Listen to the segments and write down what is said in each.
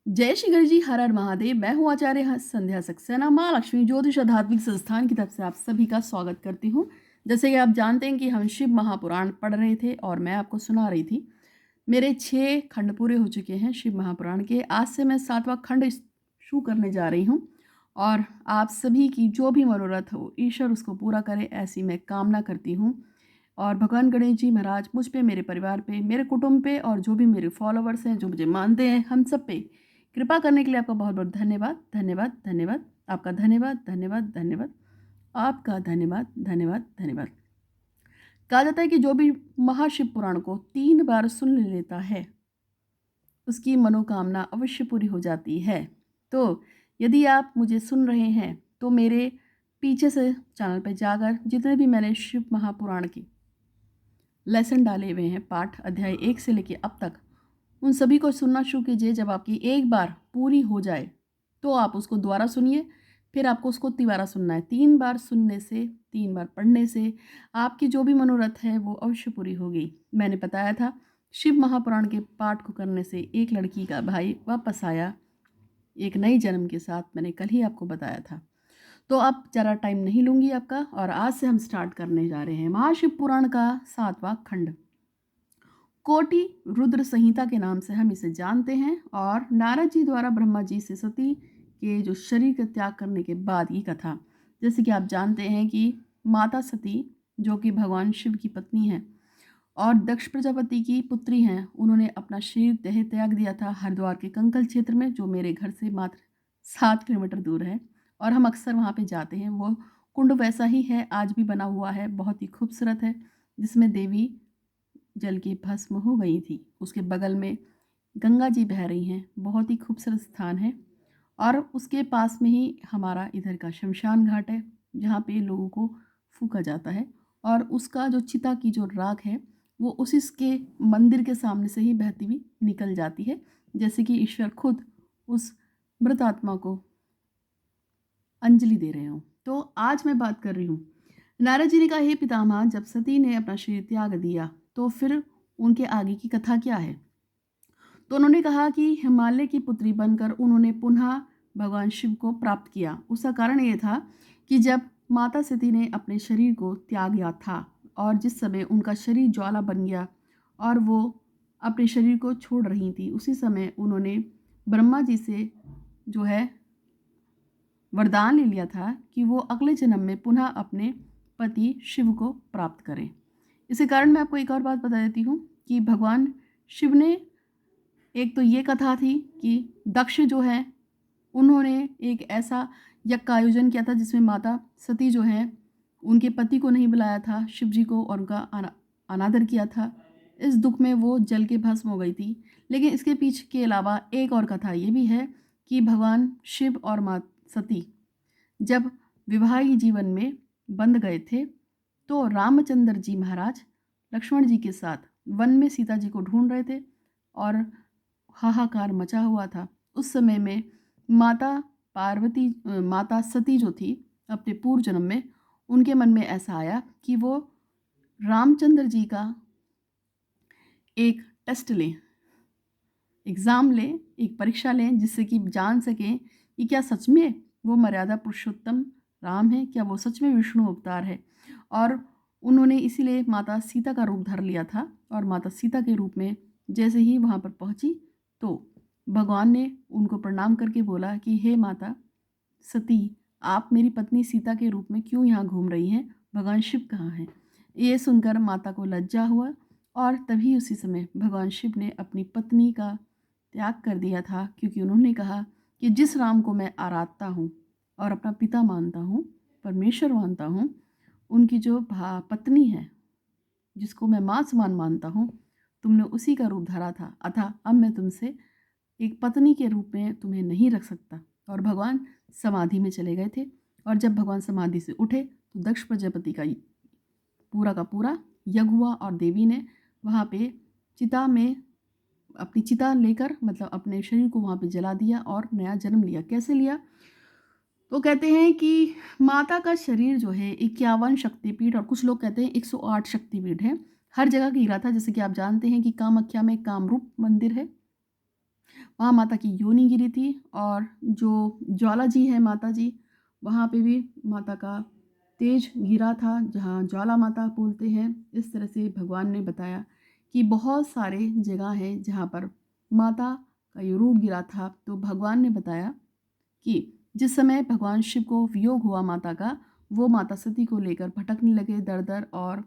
जय श्री गणेश जी, हर हर महादेव। मैं हूँ आचार्य संध्या सक्सेना, माँ लक्ष्मी ज्योतिष आध्यात्मिक संस्थान की तरफ से आप सभी का स्वागत करती हूँ। जैसे कि आप जानते हैं कि हम शिव महापुराण पढ़ रहे थे और मैं आपको सुना रही थी। मेरे 6 खंड पूरे हो चुके हैं शिव महापुराण के। आज से मैं 7वां खंड शुरू करने जा रही हूँ और आप सभी की जो भी मनोरथ हो ईश्वर उसको पूरा करे, ऐसी मैं कामना करती हूँ। और भगवान गणेश जी महाराज मुझ पे, मेरे परिवार पे, मेरे कुटुंब पे और जो भी मेरे फॉलोवर्स हैं, जो मुझे मानते हैं, हम सब पे कृपा करने के लिए आपका बहुत बहुत धन्यवाद, धन्यवाद, धन्यवाद। आपका धन्यवाद, धन्यवाद, धन्यवाद। आपका धन्यवाद, धन्यवाद, धन्यवाद। कहा जाता है कि जो भी महाशिव पुराण को 3 बार सुन लेता है, उसकी मनोकामना अवश्य पूरी हो जाती है। तो यदि आप मुझे सुन रहे हैं, तो मेरे पीछे से चैनल पे जाकर जितने भी मैंने शिव महापुराण की लेसन डाले हुए हैं, पाठ अध्याय 1 से लेके अब तक, उन सभी को सुनना शुरू कीजिए। जब आपकी एक बार पूरी हो जाए तो आप उसको दोबारा सुनिए, फिर आपको उसको तिबारा सुनना है। 3 बार सुनने से, 3 बार पढ़ने से आपकी जो भी मनोरथ है वो अवश्य पूरी होगी। मैंने बताया था शिव महापुराण के पाठ को करने से एक लड़की का भाई वापस आया एक नई जन्म के साथ, मैंने कल ही आपको बताया था। तो अब ज़रा टाइम नहीं लूँगी आपका और आज से हम स्टार्ट करने जा रहे हैं महाशिव पुराण का 7वां खंड। कोटि रुद्र संहिता के नाम से हम इसे जानते हैं और नारद जी द्वारा ब्रह्मा जी से सती के जो शरीर का त्याग करने के बाद की कथा। जैसे कि आप जानते हैं कि माता सती, जो कि भगवान शिव की पत्नी हैं और दक्ष प्रजापति की पुत्री हैं, उन्होंने अपना शरीर देह त्याग दिया था हरिद्वार के कंकल क्षेत्र में, जो मेरे घर से मात्र 7 किलोमीटर दूर है और हम अक्सर वहाँ पे जाते हैं। वो कुंड वैसा ही है, आज भी बना हुआ है, बहुत ही खूबसूरत है, जिसमें देवी जल की भस्म हो गई थी। उसके बगल में गंगा जी बह रही हैं, बहुत ही खूबसूरत स्थान है। और उसके पास में ही हमारा इधर का शमशान घाट है, जहाँ पे लोगों को फूका जाता है और उसका जो चिता की जो राख है वो उसी के मंदिर के सामने से ही बहती हुई निकल जाती है, जैसे कि ईश्वर खुद उस मृत आत्मा को अंजलि दे रहे हों। तो आज मैं बात कर रही हूँ, नारद जी ने कहा, हे पितामह, जब सती ने अपना शरीर त्याग दिया तो फिर उनके आगे की कथा क्या है। तो उन्होंने कहा कि हिमालय की पुत्री बनकर उन्होंने पुनः भगवान शिव को प्राप्त किया। उसका कारण ये था कि जब माता सती ने अपने शरीर को त्याग दिया था और जिस समय उनका शरीर ज्वाला बन गया और वो अपने शरीर को छोड़ रही थी, उसी समय उन्होंने ब्रह्मा जी से जो है वरदान ले लिया था कि वो अगले जन्म में पुनः अपने पति शिव को प्राप्त करें। इसी कारण मैं आपको एक और बात बता देती हूँ कि भगवान शिव ने, एक तो ये कथा थी कि दक्ष जो है उन्होंने एक ऐसा यज्ञ का आयोजन किया था जिसमें माता सती जो है उनके पति को नहीं बुलाया था, शिव जी को, और उनका अनादर किया था। इस दुख में वो जल के भस्म हो गई थी। लेकिन इसके पीछे के अलावा एक और कथा ये भी है कि भगवान शिव और माँ सती जब विवाहिक जीवन में बंध गए थे, तो रामचंद्र जी महाराज लक्ष्मण जी के साथ वन में सीता जी को ढूंढ रहे थे और हाहाकार मचा हुआ था। उस समय में माता पार्वती, माता सती जो थी, अपने पूर्व जन्म में उनके मन में ऐसा आया कि वो रामचंद्र जी का एक टेस्ट लें, एग्ज़ाम लें, एक परीक्षा लें, जिससे कि जान सकें कि क्या सच में वो मर्यादा पुरुषोत्तम राम है, क्या वो सच में विष्णु अवतार है। और उन्होंने इसीलिए माता सीता का रूप धर लिया था और माता सीता के रूप में जैसे ही वहाँ पर पहुँची तो भगवान ने उनको प्रणाम करके बोला कि हे माता सती, आप मेरी पत्नी सीता के रूप में क्यों यहाँ घूम रही हैं, भगवान शिव कहाँ हैं। ये सुनकर माता को लज्जा हुआ और तभी उसी समय भगवान शिव ने अपनी पत्नी का त्याग कर दिया था, क्योंकि उन्होंने कहा कि जिस राम को मैं आराधता हूँ और अपना पिता मानता हूँ, परमेश्वर मानता हूँ, उनकी जो पत्नी है, जिसको मैं माँ समान मानता हूँ, तुमने उसी का रूप धरा था, अतः अब मैं तुमसे एक पत्नी के रूप में तुम्हें नहीं रख सकता। और भगवान समाधि में चले गए थे और जब भगवान समाधि से उठे तो दक्ष प्रजापति का पूरा यज्ञ हुआ और देवी ने वहाँ पे चिता में अपनी चिता लेकर, मतलब अपने शरीर को वहाँ पे जला दिया और नया जन्म लिया। कैसे लिया? तो कहते हैं कि माता का शरीर जो है 51 शक्तिपीठ और कुछ लोग कहते हैं 108 शक्तिपीठ है, हर जगह गिरा था। जैसे कि आप जानते हैं कि कामाख्या में कामरूप मंदिर है, वहाँ माता की योनि गिरी थी, और जो ज्वाला जी है माता जी, वहाँ पे भी माता का तेज गिरा था, जहाँ ज्वाला माता बोलते हैं। इस तरह से भगवान ने बताया कि बहुत सारे जगह हैं जहाँ पर माता का ये रूप गिरा था। तो भगवान ने बताया कि जिस समय भगवान शिव को वियोग हुआ माता का, वो माता सती को लेकर भटकने लगे दर दर, और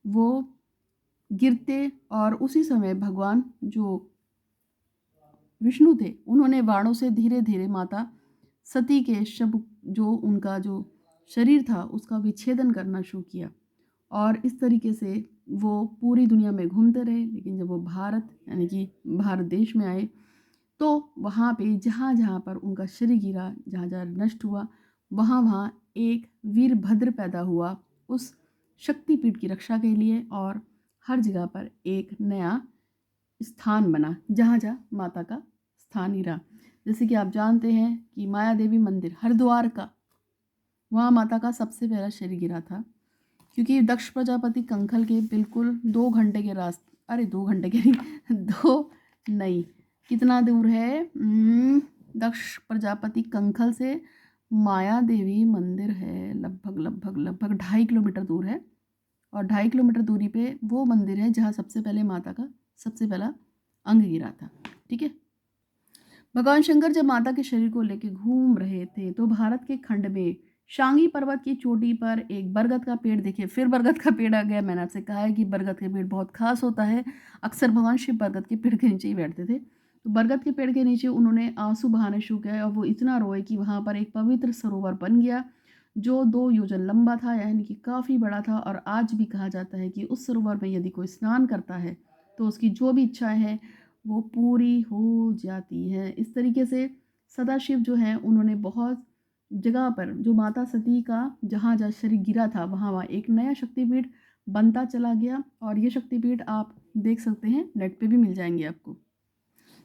वो गिरते, और उसी समय भगवान जो विष्णु थे उन्होंने बाणों से धीरे धीरे माता सती के शव, जो उनका जो शरीर था उसका विच्छेदन करना शुरू किया। और इस तरीके से वो पूरी दुनिया में घूमते रहे। लेकिन जब वो भारत यानी कि भारत देश में आए, तो वहाँ पे जहाँ जहाँ पर उनका शरीर गिरा, जहाँ जहाँ नष्ट हुआ, वहाँ वहाँ एक वीरभद्र पैदा हुआ उस शक्तिपीठ की रक्षा के लिए। और हर जगह पर एक नया स्थान बना जहाँ जहाँ माता का स्थान गिरा। जैसे कि आप जानते हैं कि माया देवी मंदिर हरिद्वार का, वहाँ माता का सबसे पहला शरीर गिरा था। क्योंकि दक्ष प्रजापति कंखल के बिल्कुल 2 घंटे के रास्ते, अरे 2 घंटे के नहीं, दो नहीं, कितना दूर है, दक्ष प्रजापति कंखल से माया देवी मंदिर है लगभग लगभग लगभग 2.5 किलोमीटर दूर है। और 2.5 किलोमीटर दूरी पे वो मंदिर है जहाँ सबसे पहले माता का सबसे पहला अंग गिरा था। ठीक है। भगवान शंकर जब माता के शरीर को लेकर घूम रहे थे, तो भारत के खंड में शांगी पर्वत की चोटी पर एक बरगद का पेड़ देखे। फिर बरगद का पेड़ आ गया। मैंने आपसे कहा है कि बरगद का पेड़ बहुत खास होता है। अक्सर भगवान शिव बरगद के पेड़ के नीचे ही बैठते थे। तो बरगद के पेड़ के नीचे उन्होंने आंसू बहाने शुरू किया, और वो इतना रोए कि वहाँ पर एक पवित्र सरोवर बन गया, जो 2 योजन लंबा था, यानी कि काफ़ी बड़ा था। और आज भी कहा जाता है कि उस सरोवर में यदि कोई स्नान करता है तो उसकी जो भी इच्छाएं हैं वो पूरी हो जाती हैं। इस तरीके से सदाशिव जो हैं उन्होंने बहुत जगह पर, जो माता सती का जहाँ जहाँ शरीर गिरा था, वहाँ वहाँ एक नया शक्तिपीठ बनता चला गया। और ये शक्तिपीठ आप देख सकते हैं, नेट पे भी मिल जाएंगे आपको।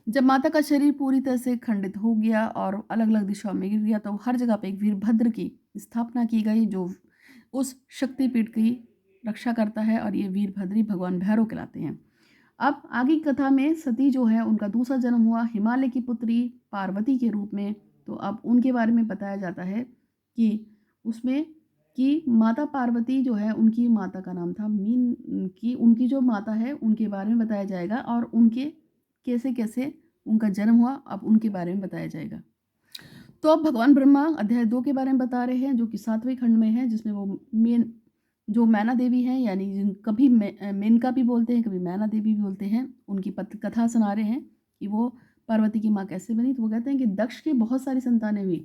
जब माता का शरीर पूरी तरह से खंडित हो गया और अलग अलग दिशाओं में गिर गया, तो हर जगह पे एक वीरभद्र की स्थापना की गई, जो उस शक्तिपीठ की रक्षा करता है। और ये वीरभद्री भगवान भैरव कहलाते हैं। अब आगे की कथा में सती जो है उनका दूसरा जन्म हुआ हिमालय की पुत्री पार्वती के रूप में। तो अब उनके बारे में बताया जाता है कि उसमें कि माता पार्वती जो है, उनकी माता का नाम था मीन, की उनकी जो माता है उनके बारे में बताया जाएगा, और उनके कैसे कैसे उनका जन्म हुआ अब उनके बारे में बताया जाएगा। तो अब भगवान ब्रह्मा अध्याय 2 के बारे में बता रहे हैं, जो कि 7वें खंड में है, जिसमें वो मेन जो मैना देवी हैं, यानी जिन कभी मेनका भी बोलते हैं, कभी मैना देवी भी बोलते हैं, उनकी कथा सुना रहे हैं कि वो पार्वती की माँ कैसे बनी। तो वो कहते हैं कि दक्ष की बहुत सारी संतानें हुई,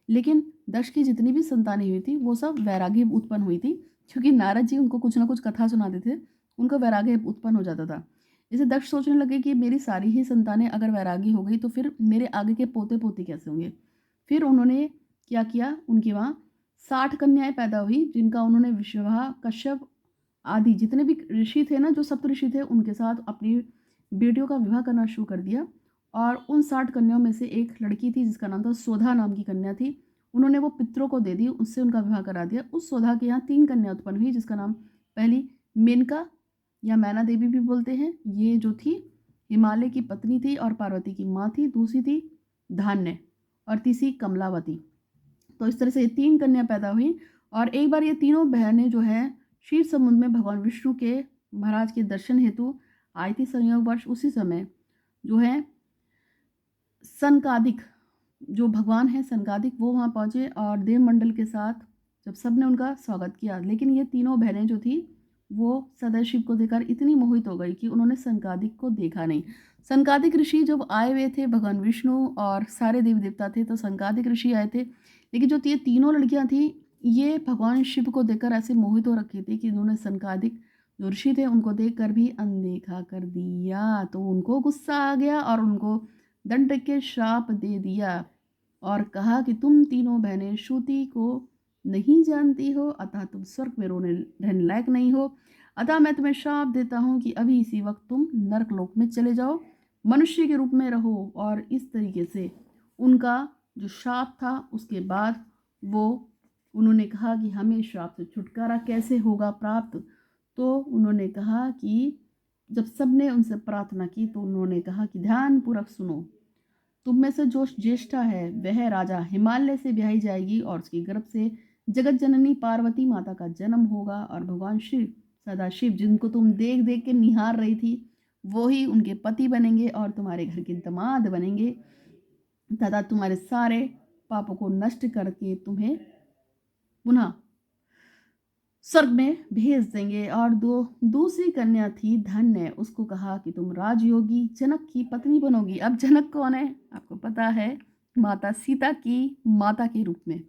लेकिन दक्ष की जितनी भी संतानें हुई थी वो सब वैराग्य उत्पन्न हुई थी। क्योंकि नारद जी उनको कुछ ना कुछ कथा सुनाते थे, उनका वैराग्य उत्पन्न हो जाता था। इसे दक्ष सोचने लगे कि मेरी सारी ही संतानें अगर वैरागी हो गई तो फिर मेरे आगे के पोते पोती कैसे होंगे। फिर उन्होंने क्या किया, उनके वहाँ 60 कन्याएं पैदा हुई, जिनका उन्होंने विवाह कश्यप आदि जितने भी ऋषि थे ना, जो सप्त ऋषि थे, उनके साथ अपनी बेटियों का विवाह करना शुरू कर दिया। और उन 60 कन्याओं में से एक लड़की थी जिसका नाम था सोधा नाम की कन्या थी। उन्होंने वो पितरों को दे दी, उससे उनका विवाह करा दिया। उस सोधा के यहाँ 3 कन्या उत्पन्न हुई, जिसका नाम पहली मेनका या मैना देवी भी बोलते हैं, ये जो थी हिमालय की पत्नी थी और पार्वती की माँ थी। दूसरी थी धान्य, और तीसरी कमलावती। तो इस तरह से ये 3 कन्या पैदा हुई। और एक बार ये तीनों बहनें जो है क्षीर समुद्र में भगवान विष्णु के महाराज के दर्शन हेतु आई थी संयोग वर्ष। उसी समय जो है सनकादिक, जो भगवान है सनकादिक, वो वहाँ पहुँचे और देवमंडल के साथ जब सबने उनका स्वागत किया। लेकिन ये तीनों बहनें जो थी वो सदाशिव को देखकर इतनी मोहित हो गई कि उन्होंने सनकादिक को देखा नहीं। सनकादिक ऋषि जब आए हुए थे, भगवान विष्णु और सारे देवी देवता थे, तो सनकादिक ऋषि आए थे। लेकिन जो ये तीनों लड़कियां थी, ये भगवान शिव को देखकर ऐसे मोहित हो रखी थी कि उन्होंने सनकादिक जो ऋषि थे उनको देखकर भी अनदेखा कर दिया। तो उनको गुस्सा आ गया और उनको दंड के श्राप दे दिया, और कहा कि तुम तीनों बहनें श्रुति को नहीं जानती हो, अतः तुम स्वर्ग में रहने लायक नहीं हो। अतः मैं तुम्हें श्राप देता हूँ कि अभी इसी वक्त तुम नरक लोक में चले जाओ, मनुष्य के रूप में रहो। और इस तरीके से उनका जो श्राप था, उसके बाद वो उन्होंने कहा कि हमें श्राप से छुटकारा कैसे होगा प्राप्त। तो उन्होंने कहा कि जब सबने उनसे प्रार्थना की, तो उन्होंने कहा कि ध्यानपूर्वक सुनो, तुम में से जो ज्येष्ठा है वह राजा हिमालय से ब्याही जाएगी और उसके गर्भ से जगत जननी पार्वती माता का जन्म होगा और भगवान शिव सदाशिव जिनको तुम देख देख के निहार रही थी वो ही उनके पति बनेंगे और तुम्हारे घर के दामाद बनेंगे तथा तुम्हारे सारे पापों को नष्ट करके तुम्हें पुनः स्वर्ग में भेज देंगे। और दूसरी कन्या थी धन्य, उसको कहा कि तुम राजयोगी जनक की पत्नी बनोगी। अब जनक कौन है आपको पता है, माता सीता की माता के रूप में,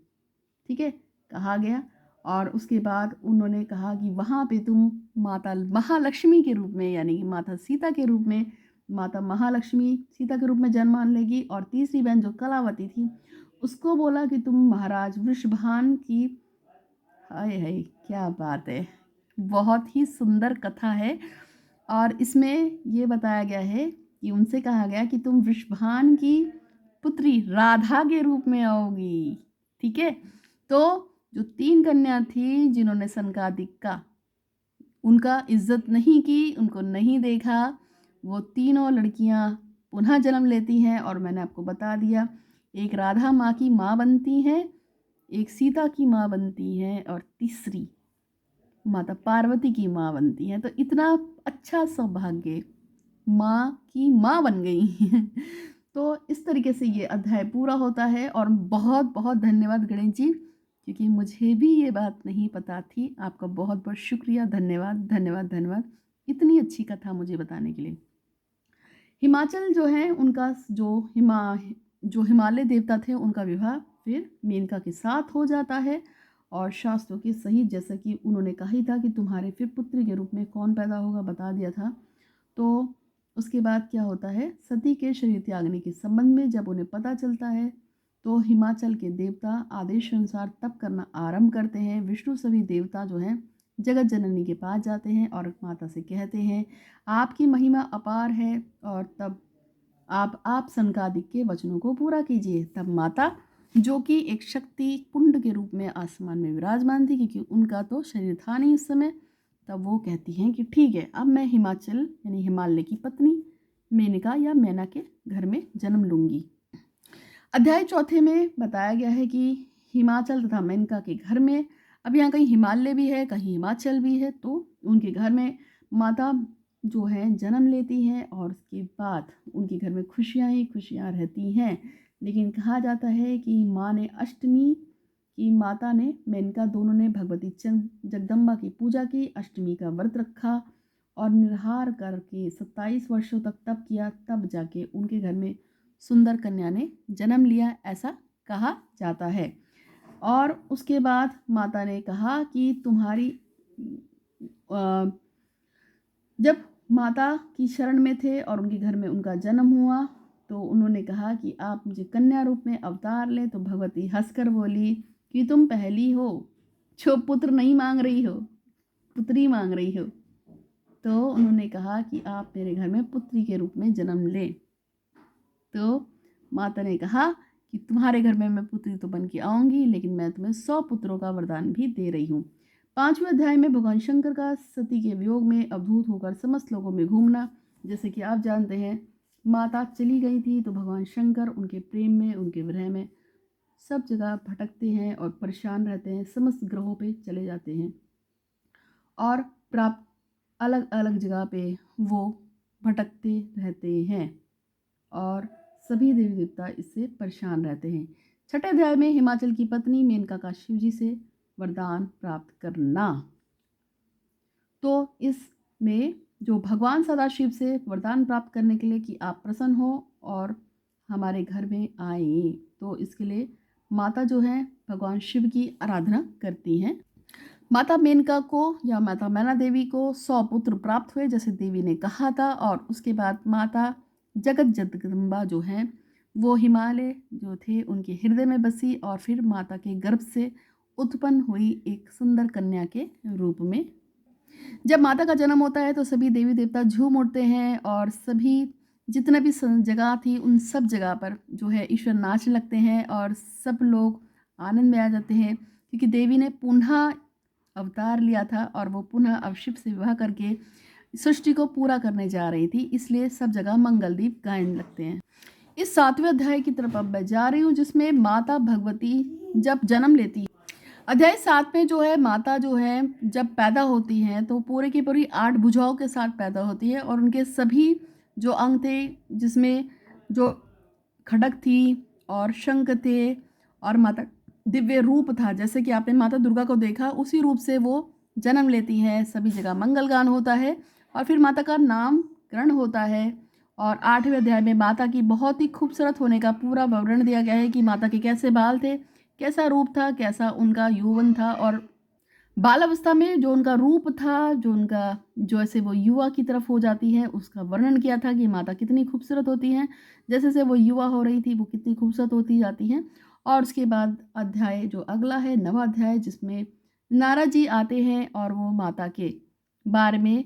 ठीक है, कहा गया। और उसके बाद उन्होंने कहा कि वहाँ पे तुम माता महालक्ष्मी के रूप में यानी कि माता सीता के रूप में, माता महालक्ष्मी सीता के रूप में जन्म लेगी। और तीसरी बहन जो कलावती थी उसको बोला कि तुम महाराज वृषभान की, हाय हाय क्या बात है, बहुत ही सुंदर कथा है। और इसमें ये बताया गया है कि उनसे कहा गया कि तुम वृषभान की पुत्री राधा के रूप में आओगी, ठीक है। तो जो 3 कन्या थी जिन्होंने सनकादिक का उनका इज्जत नहीं की, उनको नहीं देखा, वो तीनों लड़कियां पुनः जन्म लेती हैं। और मैंने आपको बता दिया, एक राधा माँ की माँ बनती हैं, एक सीता की माँ बनती हैं और तीसरी माता पार्वती की माँ बनती हैं। तो इतना अच्छा सौभाग्य, माँ की माँ बन गई हैं। तो इस तरीके से ये अध्याय पूरा होता है। और बहुत बहुत धन्यवाद गणेश जी, क्योंकि मुझे भी ये बात नहीं पता थी। आपका बहुत बहुत शुक्रिया, धन्यवाद धन्यवाद धन्यवाद इतनी अच्छी कथा मुझे बताने के लिए। हिमाचल जो है उनका जो हिमालय देवता थे उनका विवाह फिर मेनका के साथ हो जाता है। और शास्त्रों के सही जैसा कि उन्होंने कहा ही था कि तुम्हारे फिर पुत्री के रूप में कौन पैदा होगा, बता दिया था। तो उसके बाद क्या होता है, सती के शरीर त्यागने के संबंध में जब उन्हें पता चलता है तो हिमाचल के देवता आदेश अनुसार तप करना आरंभ करते हैं। विष्णु सभी देवता जो हैं जगत जननी के पास जाते हैं और माता से कहते हैं आपकी महिमा अपार है और तब आप सनकादिक के वचनों को पूरा कीजिए। तब माता जो कि एक शक्ति कुंड के रूप में आसमान में विराजमान थी, क्योंकि उनका तो शरीर था नहीं उस समय, तब वो कहती हैं कि ठीक है, अब मैं हिमाचल यानी हिमालय की पत्नी मेनका या मैना के घर में जन्म लूँगी। अध्याय 4 में बताया गया है कि हिमाचल तथा मेनका के घर में, अब यहाँ कहीं हिमालय भी है कहीं हिमाचल भी है, तो उनके घर में माता जो है जन्म लेती हैं और उसके बाद उनके घर में खुशियाँ ही खुशियाँ रहती हैं। लेकिन कहा जाता है कि माँ ने अष्टमी की, माता ने मेनका दोनों ने भगवती जगदम्बा की पूजा की, अष्टमी का व्रत रखा और निर्हार करके 27 वर्षों तक तप किया, तब जाके उनके घर में सुंदर कन्या ने जन्म लिया, ऐसा कहा जाता है। और उसके बाद माता ने कहा कि तुम्हारी जब माता की शरण में थे और उनके घर में उनका जन्म हुआ तो उन्होंने कहा कि आप मुझे कन्या रूप में अवतार लें। तो भगवती हंसकर बोली कि तुम पहली हो जो पुत्र नहीं मांग रही हो, पुत्री मांग रही हो। तो उन्होंने कहा कि आप मेरे घर में पुत्री के रूप में जन्म लें। तो माता ने कहा कि तुम्हारे घर में मैं पुत्री तो बन के आऊँगी, लेकिन मैं तुम्हें 100 पुत्रों का वरदान भी दे रही हूँ। 5वें अध्याय में भगवान शंकर का सती के वियोग में अवधूत होकर समस्त लोगों में घूमना। जैसे कि आप जानते हैं माता चली गई थी तो भगवान शंकर उनके प्रेम में, उनके विरह में सब जगह भटकते हैं और परेशान रहते हैं, समस्त ग्रहों पे चले जाते हैं और प्राप्त अलग अलग जगह पे वो भटकते रहते हैं और सभी देवी देवता इससे परेशान रहते हैं। 6ठे अध्याय में हिमाचल की पत्नी मेनका का शिवजी से वरदान प्राप्त करना। तो इसमें जो भगवान सदाशिव से वरदान प्राप्त करने के लिए कि आप प्रसन्न हो और हमारे घर में आए, तो इसके लिए माता जो है भगवान शिव की आराधना करती हैं। माता मेनका को या माता मैना देवी को 100 पुत्र प्राप्त हुए जैसे देवी ने कहा था। और उसके बाद माता जगत जगदम्बा जो है वो हिमालय जो थे उनके हृदय में बसी और फिर माता के गर्भ से उत्पन्न हुई एक सुंदर कन्या के रूप में। जब माता का जन्म होता है तो सभी देवी देवता झूम उठते हैं और सभी जितना भी जगह थी उन सब जगह पर जो है ईश्वर नाचने लगते हैं और सब लोग आनंद में आ जाते हैं, क्योंकि देवी ने पुनः अवतार लिया था और वो पुनः अब शिव से विवाह करके सृष्टि को पूरा करने जा रही थी, इसलिए सब जगह मंगलदीप गायन लगते हैं। इस 7वें अध्याय की तरफ अब मैं जा रही हूँ, जिसमें माता भगवती जब जन्म लेती है। अध्याय 7 में जो है माता जो है जब पैदा होती हैं तो पूरे की पूरी 8 भुजाओं के साथ पैदा होती है और उनके सभी जो अंग थे, जिसमें जो खड्ग थी और शंख थे और माता दिव्य रूप था, जैसे कि आपने माता दुर्गा को देखा उसी रूप से वो जन्म लेती है। सभी जगह मंगल गान होता है और फिर माता का नामकरण होता है। और 8वें अध्याय में माता की बहुत ही खूबसूरत होने का पूरा विवरण दिया गया है कि माता के कैसे बाल थे, कैसा रूप था, कैसा उनका यौवन था और बाल अवस्था में जो उनका रूप था, जो उनका जो ऐसे वो युवा की तरफ हो जाती है, उसका वर्णन किया था कि माता कितनी खूबसूरत होती हैं। जैसे-जैसे वो युवा हो रही थी, वो कितनी खूबसूरत होती जाती हैं। और उसके बाद अध्याय जो अगला है, 9वां अध्याय, जिसमें नारद जी आते हैं और वो माता के बारे में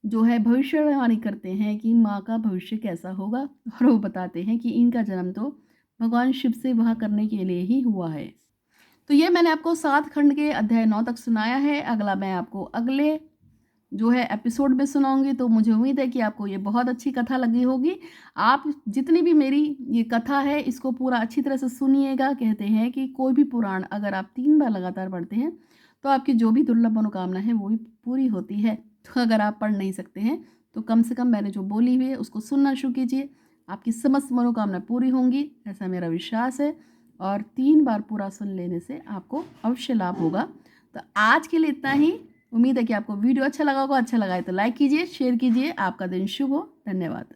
जो है भविष्यवाणी करते हैं कि माँ का भविष्य कैसा होगा और वो बताते हैं कि इनका जन्म तो भगवान शिव से वहाँ करने के लिए ही हुआ है। तो ये मैंने आपको 7 खंड के अध्याय 9 तक सुनाया है। अगला मैं आपको अगले जो है एपिसोड में सुनाऊँगी, तो मुझे उम्मीद है कि आपको ये बहुत अच्छी कथा लगी होगी। आप जितनी भी मेरी ये कथा है इसको पूरा अच्छी तरह से सुनिएगा। कहते हैं कि कोई भी पुराण अगर आप 3 बार लगातार पढ़ते हैं, तो आपकी जो भी दुर्लभ मनोकामना है वो भी पूरी होती है। तो अगर आप पढ़ नहीं सकते हैं, तो कम से कम मैंने जो बोली हुई है उसको सुनना शुरू कीजिए। आपकी समस्त मनोकामना पूरी होंगी, ऐसा मेरा विश्वास है। और 3 बार पूरा सुन लेने से आपको अवश्य लाभ होगा। तो आज के लिए इतना ही। उम्मीद है कि आपको वीडियो अच्छा लगा होगा। अच्छा लगा है तो लाइक कीजिए, शेयर कीजिए। आपका दिन शुभ हो। धन्यवाद।